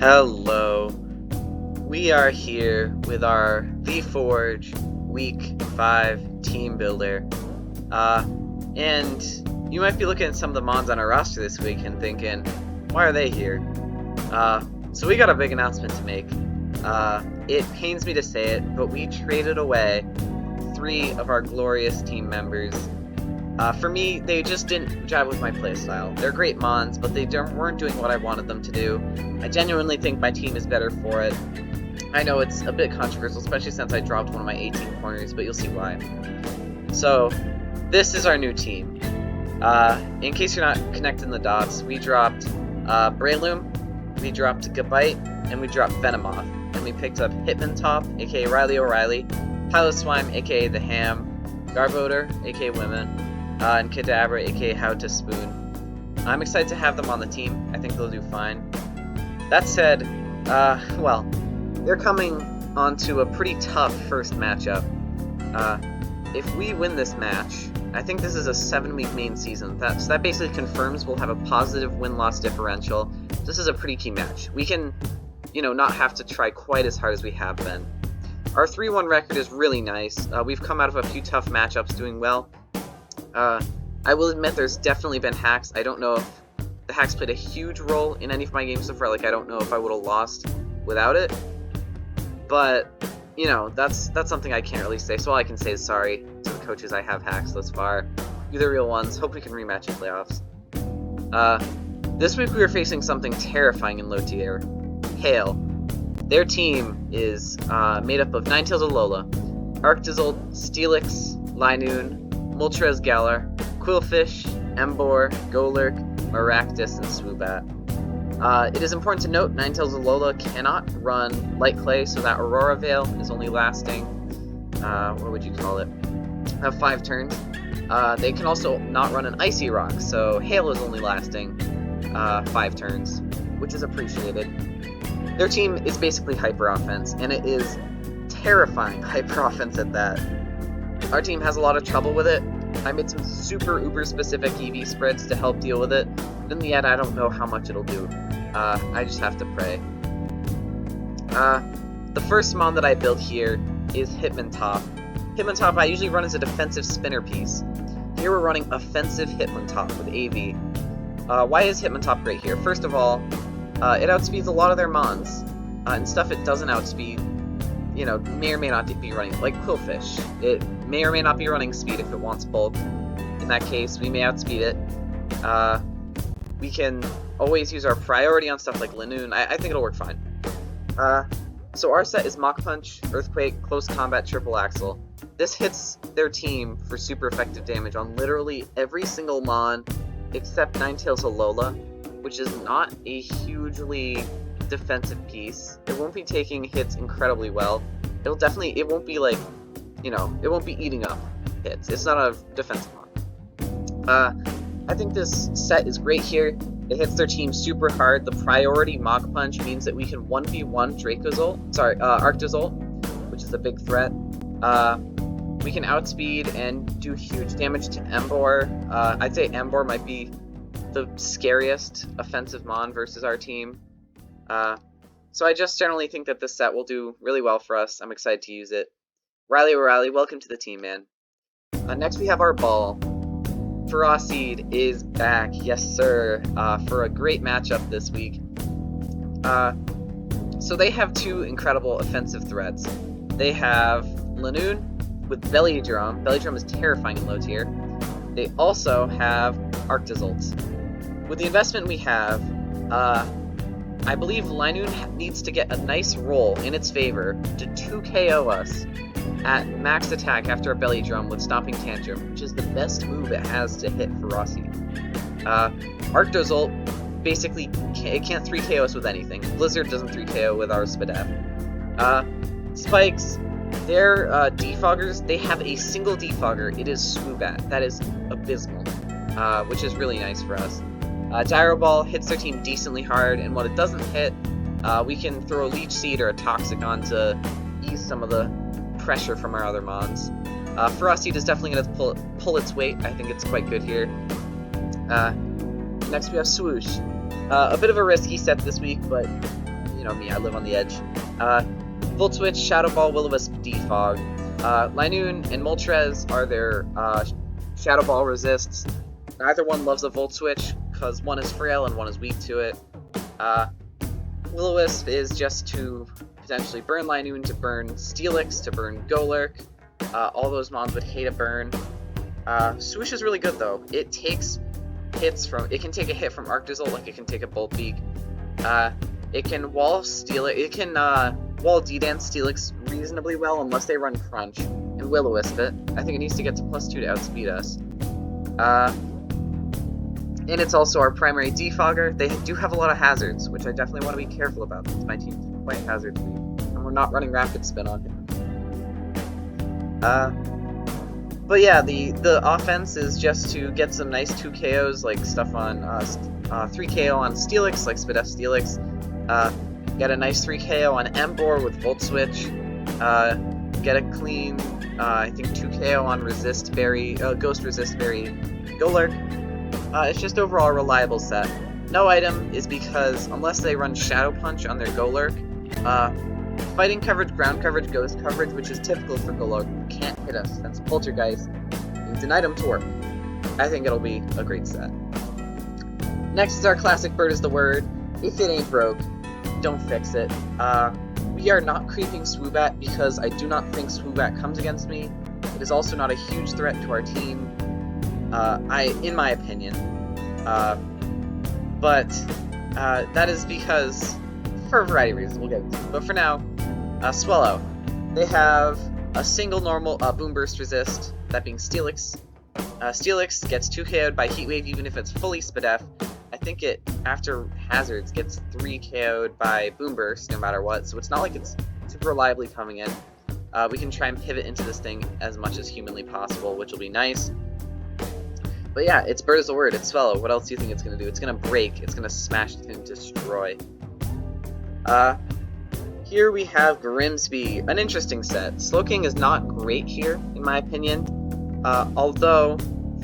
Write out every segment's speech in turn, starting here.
Hello. We are here with our VForge Week 5 Team Builder. And you might be looking at some of the mons on our roster this week and thinking, why are they here? So we got a big announcement to make. It pains me to say it, but we traded away 3 of our glorious team members. For me, they just didn't jive with my playstyle. They're great mons, but they weren't doing what I wanted them to do. I genuinely think my team is better for it. I know it's a bit controversial, especially since I dropped one of my 18 corners, but you'll see why. So, this is our new team. In case you're not connecting the dots, we dropped Breloom, we dropped Gabite, and we dropped Venomoth. And we picked up Hitmontop, aka Riley O'Reilly, Piloswine, aka The Ham, Garbodor, aka Women, and Kadabra, aka How to Spoon. I'm excited to have them on the team. I think they'll do fine. That said, well, they're coming onto a pretty tough first matchup. If we win this match, I think this is a 7-week main season. So that basically confirms we'll have a positive win-loss differential. This is a pretty key match. We can, not have to try quite as hard as we have been. Our 3-1 record is really nice. We've come out of a few tough matchups doing well. I will admit there's definitely been hacks. I don't know if the hacks played a huge role in any of my games so far. Like, I don't know if I would have lost without it. But, that's something I can't really say. So all I can say is sorry to the coaches I have hacks thus far. You're the real ones. Hope we can rematch in playoffs. This week we were facing something terrifying in low tier. Hail. Their team is made up of Ninetales Alola, Arctozolt, Steelix, Linoon, Moltres Galar, Quillfish, Emboar, Golurk, Maractus, and Swoobat. It is important to note Ninetales Alola cannot run Light Clay, so that Aurora Veil is only lasting, what would you call it, 5 turns. They can also not run an Icy Rock, so Hail is only lasting 5 turns, which is appreciated. Their team is basically Hyper Offense, and it is terrifying Hyper Offense at that. Our team has a lot of trouble with it. I made some super uber specific EV spreads to help deal with it, but in the end I don't know how much it'll do. I just have to pray. The first mon that I built here is Hitmontop. Hitmontop I usually run as a defensive spinner piece. Here we're running offensive Hitmontop with AV. Why is Hitmontop great here? First of all, it outspeeds a lot of their mons, and stuff it doesn't outspeed, may or may not be running, like Quillfish. It may or may not be running speed if it wants bulk. In that case, we may outspeed it. We can always use our priority on stuff like Linoon. I think it'll work fine. So our set is Mach Punch, Earthquake, Close Combat, Triple Axle. This hits their team for super effective damage on literally every single mon except Ninetales Alola, which is not a hugely defensive piece. It won't be taking hits incredibly well. It won't be like, it won't be eating up hits. It's not a defensive mon. I think this set is great here. It hits their team super hard. The priority Mach Punch means that we can 1v1 Arctozolt, which is a big threat. We can outspeed and do huge damage to Emboar. I'd say Emboar might be the scariest offensive mon versus our team. So I just generally think that this set will do really well for us. I'm excited to use it. Riley O'Reilly, welcome to the team, man. Next we have our ball. Ferocity is back, yes sir, for a great matchup this week. So they have 2 incredible offensive threats. They have Linoon with Belly Drum. Belly Drum is terrifying in low tier. They also have Arctozolt. With the investment we have, I believe Linoon needs to get a nice roll in its favor to 2KO us at max attack after a Belly Drum with Stomping Tantrum, which is the best move it has to hit Ferocity. Arctozolt, basically, it can't 3KO us with anything. Blizzard doesn't 3KO with our Spadef. Spikes, their defoggers, they have a single defogger. It is Swoobat. That is abysmal, which is really nice for us. Gyro Ball hits their team decently hard, and when it doesn't hit, we can throw a Leech Seed or a Toxic on to ease some of the pressure from our other mons. Ferocity is definitely going to pull its weight. I think it's quite good here. Next we have Swoosh. A bit of a risky set this week, but you know me, I live on the edge. Volt Switch, Shadow Ball, Will-O-Wisp, Defog. Linoon and Moltres are their Shadow Ball resists. Neither one loves a Volt Switch, because one is frail and one is weak to it. Will-O-Wisp is just to potentially burn Linoon, to burn Steelix, to burn Golurk. All those mons would hate a burn. Swoosh is really good though. It takes hits from. It can take a hit from Arctozolt, like it can take a Bolt Beak. It can wall Steelix. It can wall D-Dance Steelix reasonably well unless they run Crunch and Will-O-Wisp it. I think it needs to get to +2 to outspeed us. And it's also our primary defogger. They do have a lot of hazards, which I definitely want to be careful about because my team's quite hazard-free, and we're not running Rapid Spin on him. But yeah, the offense is just to get some nice 2 KOs, like stuff on 3 KO on Steelix, like Spidef Steelix. Get a nice 3 KO on Emboar with Volt Switch. Get a clean, I think 2 KO on Resist Berry, Ghost Resist Berry Golurk. It's just overall a reliable set. No item is because unless they run Shadow Punch on their Golurk, fighting coverage, ground coverage, ghost coverage, which is typical for Golurk, can't hit us since Poltergeist needs an item to work. I think it'll be a great set. Next is our classic Bird is the Word. If it ain't broke, don't fix it. We are not creeping Swoobat because I do not think Swoobat comes against me. It is also not a huge threat to our team, in my opinion. But that is because, for a variety of reasons, we'll get into it. But for now, Swellow. They have a single normal Boom Burst resist, that being Steelix. Steelix gets 2 KO'd by Heat Wave even if it's fully Spidef. I think it, after hazards, gets 3 KO'd by Boom Burst no matter what, so it's not like it's super reliably coming in. We can try and pivot into this thing as much as humanly possible, which will be nice. But yeah, it's Bird is the Word, it's Swellow. What else do you think it's going to do? It's going to break, it's going to smash and destroy. Here we have Grimsby, an interesting set. Slowking is not great here, in my opinion, although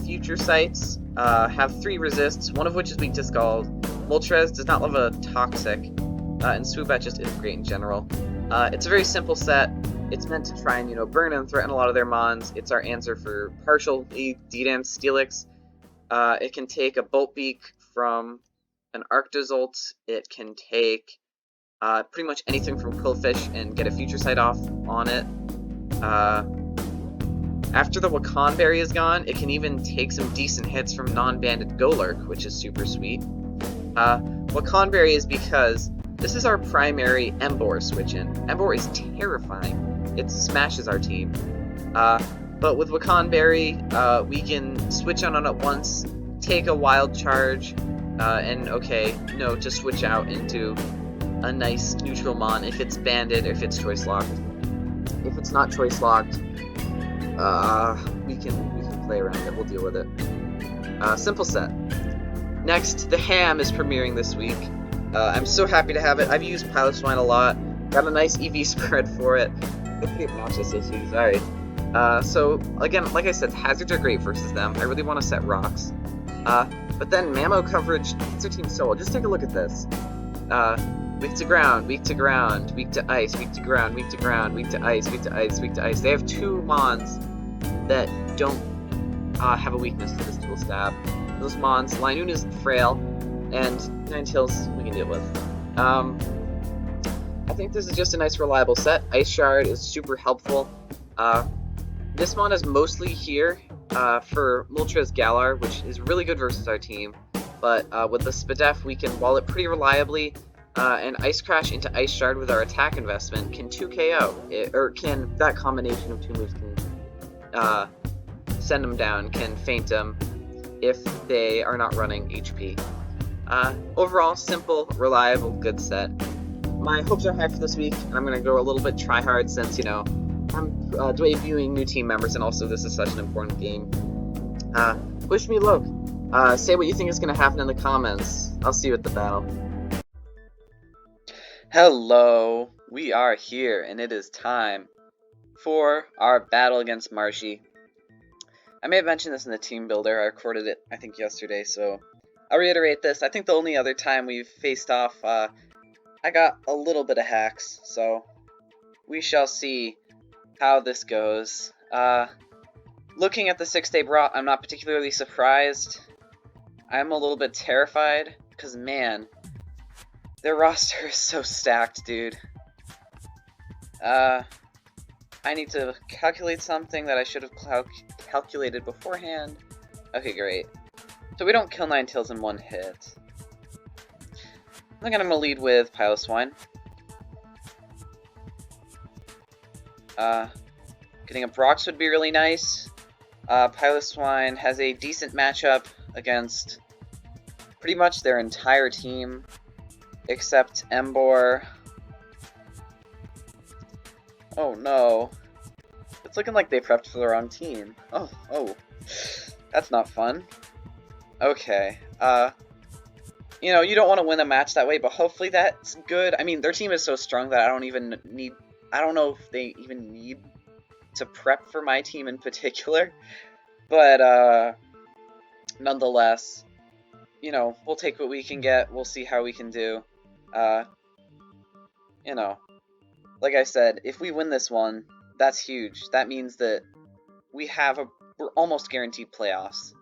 Future Sights have 3 resists, one of which is weak to Scald. Moltres does not love a Toxic, and Swoobat just isn't great in general. It's a very simple set. It's meant to try and, burn and threaten a lot of their mons. It's our answer for partial D-Dance Steelix. It can take a Bolt Beak from an Arctozolt. It can take pretty much anything from Quillfish and get a Future Sight off on it. After the Wakan Berry is gone, it can even take some decent hits from non-banded Golurk, which is super sweet. Wakan Berry is because this is our primary Emboar switch-in. Emboar is terrifying. It smashes our team. But with Wakan Berry, we can switch on it once, take a Wild Charge, and to switch out into a nice neutral mon if it's banded or if it's choice locked. If it's not choice locked, we can play around it. We'll deal with it. Simple set. Next, the Ham is premiering this week. I'm so happy to have it. I've used Piloswine a lot. Got a nice EV spread for it. It's pretty obnoxious, sorry. So again, like I said, hazards are great versus them. I really want to set rocks. But then Mammo coverage hits their team so well. Just take a look at this. Weak to ground, weak to ground, weak to ice, weak to ground, weak to ground, weak to ice, weak to ice, weak to ice. They have 2 mons that don't have a weakness to this Tool Stab. Those mons, Linoon is frail, and Ninetales we can deal with. I think this is just a nice reliable set. Ice Shard is super helpful. This mon is mostly here for Moltres Galar, which is really good versus our team. But with the Spidef, we can wall it pretty reliably, and Ice Crash into Ice Shard with our attack investment can 2 KO. That combination of 2 moves can send them down, can feint them if they are not running HP. Overall, simple, reliable, good set. My hopes are high for this week, and I'm going to go a little bit try-hard since, I'm debuting new team members, and also this is such an important game. Wish me luck. Say what you think is going to happen in the comments. I'll see you at the battle. Hello, we are here, and it is time for our battle against Marshy. I may have mentioned this in the team builder. I recorded it, I think, yesterday, so I'll reiterate this. I think the only other time we've faced off I got a little bit of hacks, so we shall see how this goes. Looking at the 6-day brought, I'm not particularly surprised. I'm a little bit terrified, because man, their roster is so stacked, dude. I need to calculate something that I should have calculated beforehand. Okay, great. So we don't kill Ninetales in one hit. I think I'm going to lead with Piloswine. Getting a Brox would be really nice. Piloswine has a decent matchup against pretty much their entire team, except Embor. Oh no. It's looking like they prepped for the wrong team. Oh. That's not fun. Okay. You know, you don't want to win a match that way, but hopefully that's good. I mean, their team is so strong that I don't know if they even need to prep for my team in particular. But, nonetheless, you know, we'll take what we can get. We'll see how we can do. You know, like I said, if we win this one, that's huge. That means that we're almost guaranteed playoffs.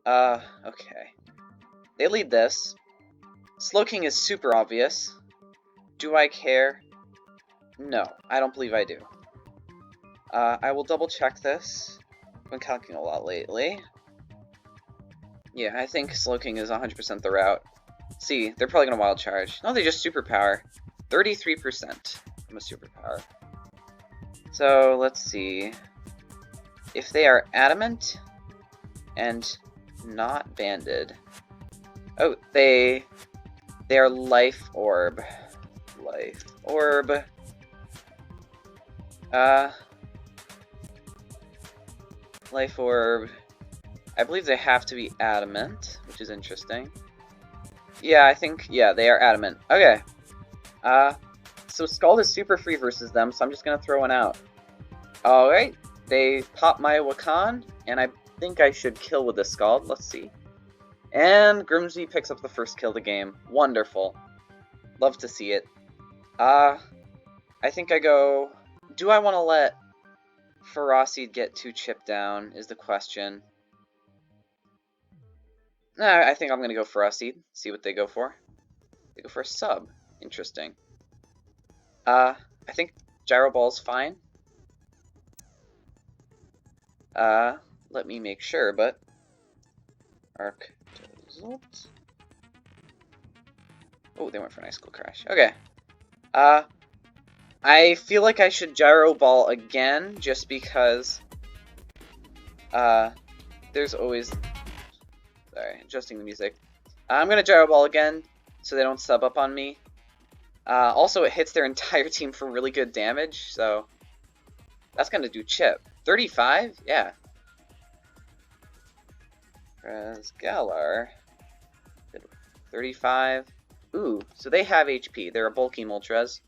Okay. They lead this. Slowking is super obvious. Do I care? No, I don't believe I do. I will double check this. I've been calculating a lot lately. Yeah, I think Slowking is 100% the route. See, they're probably gonna wild charge. No, they just superpower. 33% from a superpower. So, let's see. If they are adamant and not banded. Oh, they are life orb. Life orb. Life orb. I believe they have to be adamant, which is interesting. Yeah, I think, yeah, they are adamant. Okay. So Scald is super free versus them, so I'm just gonna throw one out. Alright, they pop my Wakan, and I think I should kill with this Scald. Let's see. And Grimsby picks up the first kill of the game. Wonderful. Love to see it. I think I go... Do I want to let Ferocity get 2 chip down, is the question. Nah, I think I'm going to go Ferocity. See what they go for. They go for a sub. Interesting. I think Gyro Ball's fine. Let me make sure, but... Arc result. Oh, they went for an Icicle Crash. Okay. I feel like I should Gyro Ball again, just because... there's always... Sorry, adjusting the music. I'm gonna Gyro Ball again, so they don't sub up on me. Also, it hits their entire team for really good damage, so... That's gonna do chip. 35? Yeah. Galar. 35. Ooh, so they have HP. They're a bulky Moltres.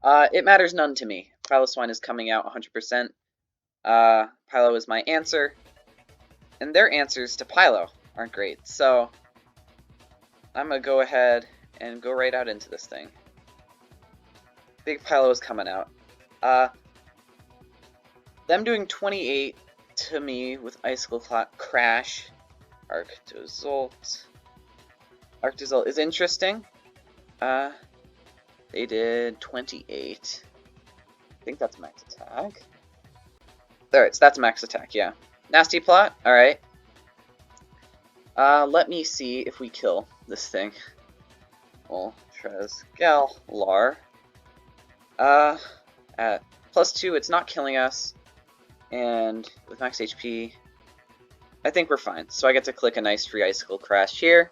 It matters none to me. Piloswine is coming out 100%. Pylo is my answer. And their answers to Pylo aren't great. So, I'm going to go ahead and go right out into this thing. Big Pylo is coming out. Them doing 28 to me with Icicle Crash. Arctozolt. Arctozolt is interesting. They did 28. I think that's max attack. Alright, so that's max attack, yeah. Nasty plot, alright. Let me see if we kill this thing. Moltres Galar. At +2, it's not killing us. And with max HP, I think we're fine. So I get to click a nice free Icicle Crash here.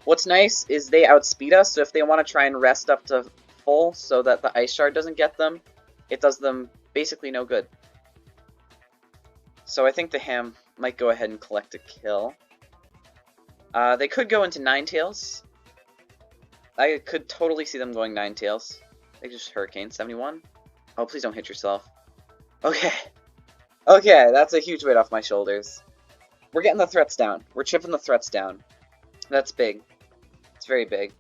What's nice is they outspeed us, so if they want to try and rest up to full so that the Ice Shard doesn't get them, it does them basically no good. So I think the Ham might go ahead and collect a kill. They could go into Ninetales. I could totally see them going Ninetales. They just Hurricane 71. Oh, please don't hit yourself. Okay. Okay, that's a huge weight off my shoulders. We're getting the threats down. We're chipping the threats down. That's big. It's very big.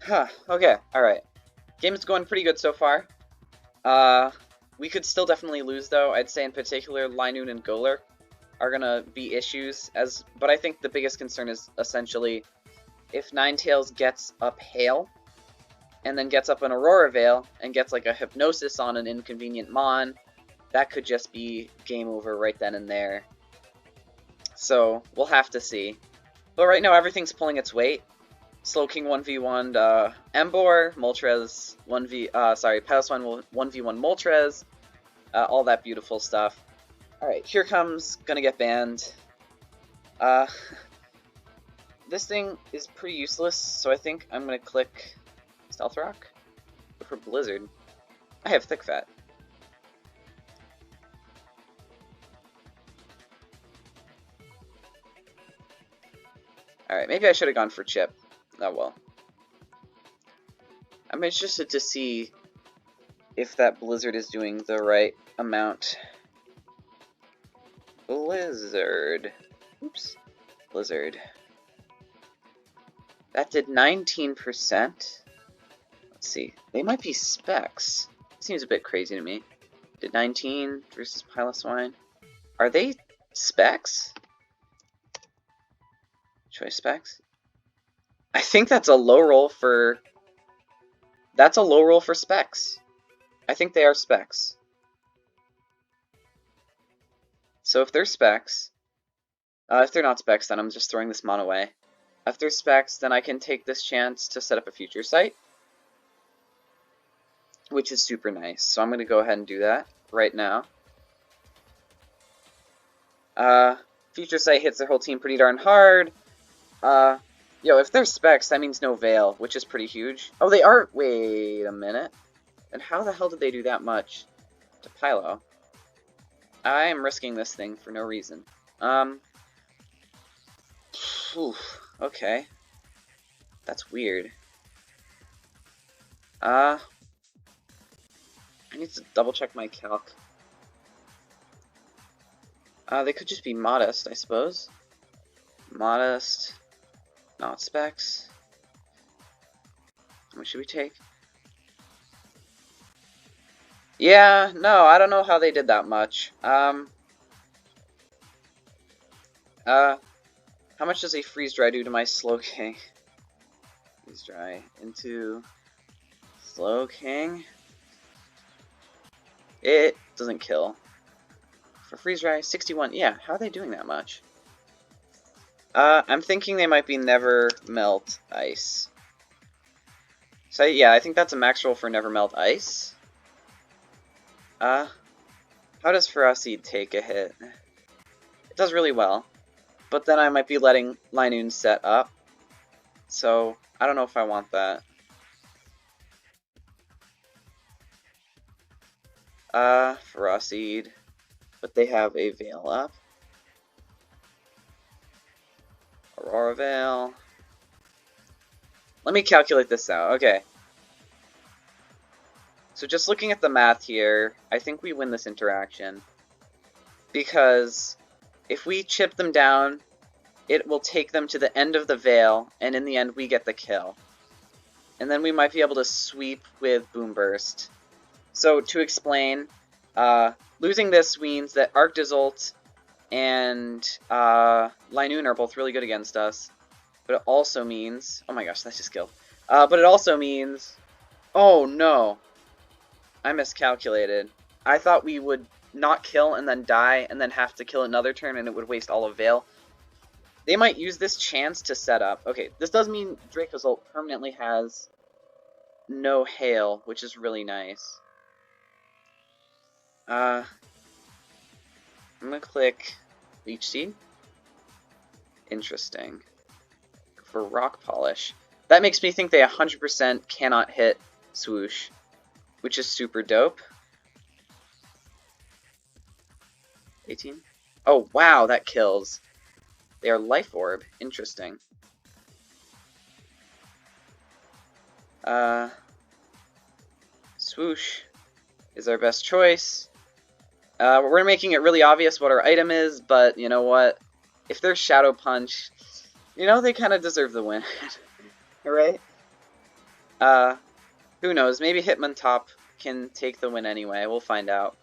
Huh, okay, alright. Game's going pretty good so far. We could still definitely lose, though. I'd say in particular, Linoon and Golurk are gonna be issues, but I think the biggest concern is essentially if Ninetales gets up Hail, and then gets up an Aurora Veil, and gets like a Hypnosis on an Inconvenient Mon, that could just be game over right then and there. So, we'll have to see. But right now, everything's pulling its weight. Slowking 1v1'd Emboar, Moltres 1v, Piloswine 1v1 Moltres, all that beautiful stuff. Alright, here comes gonna get banned. This thing is pretty useless, so I think I'm gonna click Stealth Rock for Blizzard. I have Thick Fat. Alright, maybe I should have gone for Chip. Oh well. I'm interested to see if that Blizzard is doing the right amount. Blizzard. Oops. Blizzard. That did 19%. Let's see. They might be specs. Seems a bit crazy to me. Did 19 versus Piloswine. Are they specs? Choice specs? I think that's a low roll for... That's a low roll for specs. I think they are specs. So if they're specs... if they're not specs, then I'm just throwing this mon away. If they're specs, then I can take this chance to set up a future sight, which is super nice. So I'm going to go ahead and do that right now. Future sight hits their whole team pretty darn hard. Yo, if they're specs, that means no Veil, which is pretty huge. Oh, they are... Wait a minute. And how the hell did they do that much to Pylo? I am risking this thing for no reason. Okay. That's weird. I need to double check my calc. They could just be modest, I suppose. Modest. Not specs. How much should we take? Yeah, no, I don't know how they did that much. How much does a Freeze Dry do to my Slowking? Freeze Dry into Slowking. It doesn't kill. For Freeze Dry, 61. Yeah, how are they doing that much? I'm thinking they might be Never Melt Ice. So yeah, I think that's a max roll for Never Melt Ice. How does Ferocity take a hit? It does really well. But then I might be letting Linoon set up. So, I don't know if I want that. Ferocity. But they have a Veil up. Aurora Veil. Let me calculate this out. Okay. So just looking at the math here, I think we win this interaction. Because if we chip them down, it will take them to the end of the Veil, and in the end we get the kill. And then we might be able to sweep with Boom Burst. So to explain, losing this means that Arctozolt and Linoon are both really good against us. But it also means... Oh my gosh, that's just killed. But it also means... Oh no! I miscalculated. I thought we would not kill and then die and then have to kill another turn and it would waste all of Veil. They might use this chance to set up. Okay, this does mean Dracozolt permanently has no Hail, which is really nice. I'm gonna click Leech Seed. Interesting. For Rock Polish. That makes me think they 100% cannot hit Swoosh, which is super dope. 18? Oh, wow, that kills. They are Life Orb. Interesting. Swoosh is our best choice. We're making it really obvious what our item is, but you know what? If there's Shadow Punch, You know, they kind of deserve the win. Right? Who knows? Maybe Hitmontop can take the win anyway. We'll find out.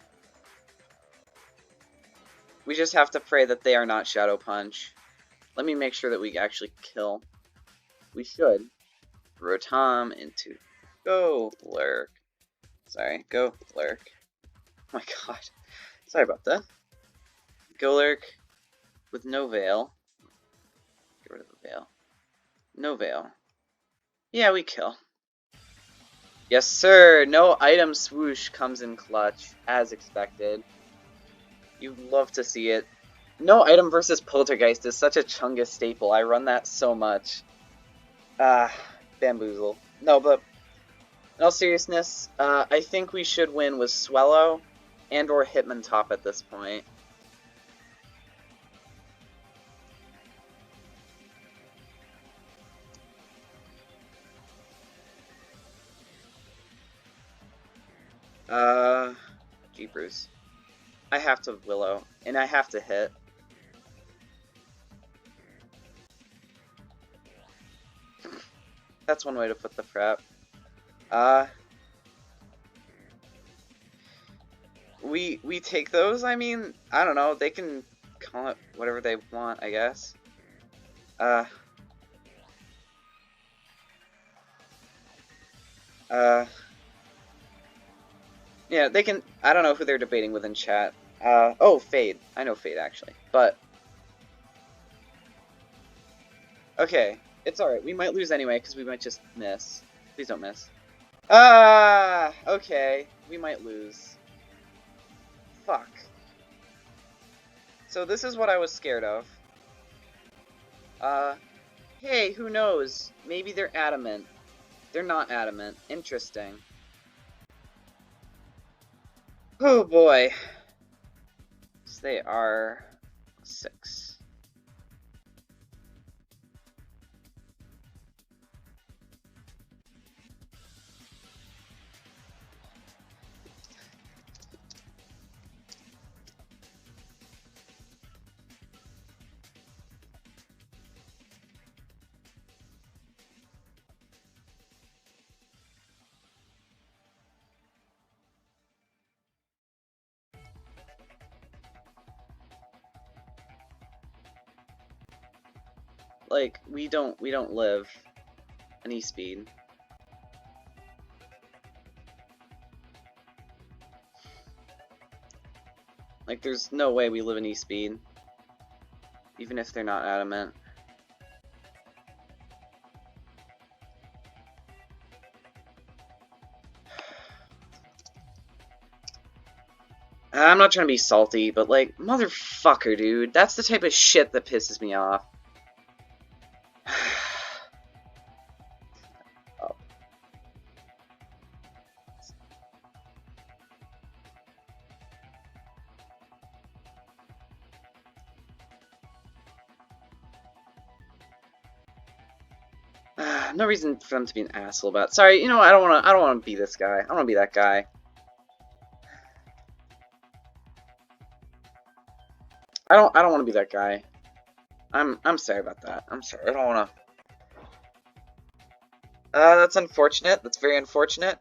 We just have to pray that they are not Shadow Punch. Let me make sure that we actually kill. We should. Rotom into Go Lurk. Sorry, Go Lurk. Oh my god. Sorry about that. Go Lurk with no Veil. Get rid of the Veil. No Veil. Yeah, we kill. Yes, sir. No item swoosh comes in clutch, as expected. You'd love to see it. No item versus Poltergeist is such a Chungus staple. I run that so much. Bamboozle. No, but in all seriousness, I think we should win with Swellow and or Hitmontop at this point. Jeepers. I have to Willow, and I have to hit. That's one way to put the prep. We take those. I mean, I don't know. They can call it whatever they want, I guess. Yeah, they can. I don't know who they're debating with in chat. Oh, Fade. I know Fade actually, but okay, it's alright. We might lose anyway because we might just miss. Please don't miss. Okay, we might lose. Fuck. So this is what I was scared of. Hey, who knows? Maybe they're adamant. They're not adamant. Interesting. Oh boy. So they are 6. Like, we don't live an E-speed. Like, there's no way we live an E-speed. Even if they're not adamant. I'm not trying to be salty, but like, motherfucker, dude. That's the type of shit that pisses me off. Oh. No reason for them to be an asshole about it. Sorry, you know, I don't wanna be this guy. I don't wanna be that guy. I don't want to be that guy. I'm sorry about that. I'm sorry. I don't want to. That's unfortunate. That's very unfortunate.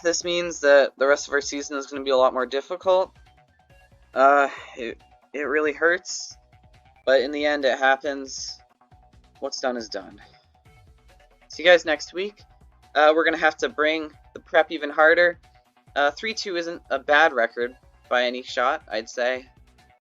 This means that the rest of our season is going to be a lot more difficult. It really hurts, but in the end, it happens. What's done is done. See you guys next week. We're going to have to bring the prep even harder. 3-2 isn't a bad record by any shot, I'd say.